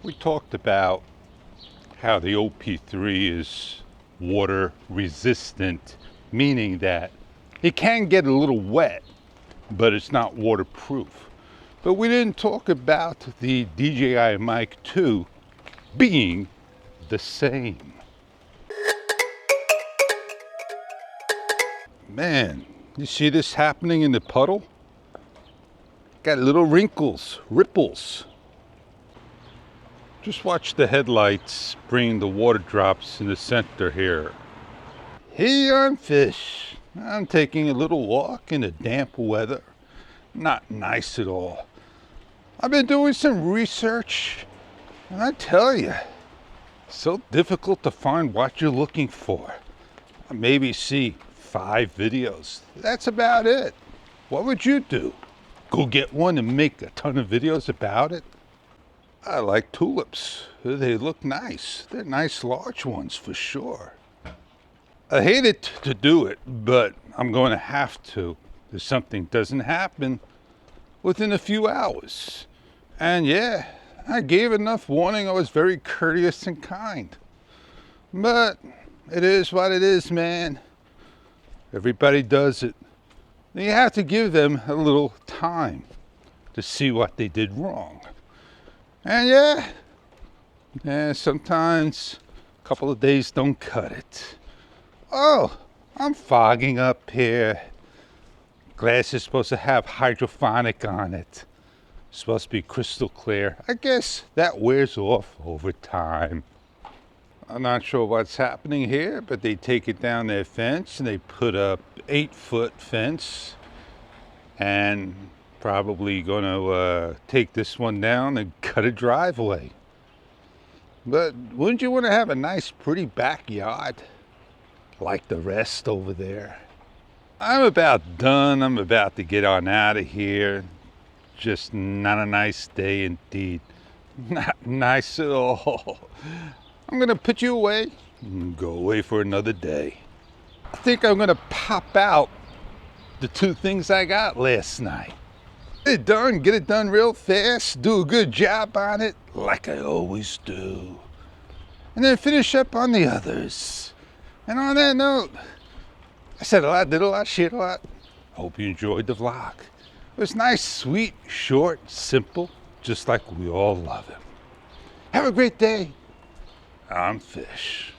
We talked about how the OP3 is water resistant, meaning that it can get a little wet, but it's not waterproof. But we didn't talk about the DJI Mic 2 being the same. Man, you see this happening in the puddle? Got little wrinkles, ripples. Just watch the headlights bring the water drops in the center here. Hey, I'm Fish. I'm taking a little walk in the damp weather. Not nice at all. I've been doing some research, and I tell you, it's so difficult to find what you're looking for. I maybe see 5 videos. That's about it. What would you do? Go get one and make a ton of videos about it? I like tulips. They look nice. They're nice large ones for sure. I hate it to do it, but I'm going to have to if something doesn't happen within a few hours. And yeah, I gave enough warning. I was very courteous and kind. But it is what it is, man. Everybody does it. You have to give them a little time to see what they did wrong. And yeah, sometimes a couple of days don't cut it. Oh, I'm fogging up here. Glass is supposed to have hydrophonic on it. It's supposed to be crystal clear. I guess that wears off over time. I'm not sure what's happening here, but they take it down their fence and they put up 8-foot fence, and probably gonna take this one down and cut a driveway. But wouldn't you want to have a nice pretty backyard like the rest over there? I'm about done. I'm about to get on out of here. Just not a nice day indeed. Not nice at all. I'm gonna put you away and go away for another day. I think I'm gonna pop out the 2 things I got last night. Get it done real fast, do a good job on it, like I always do. And then finish up on the others. And on that note, I said a lot, did a lot, shared a lot. Hope you enjoyed the vlog. It was nice, sweet, short, simple, just like we all love it. Have a great day. I'm Fish.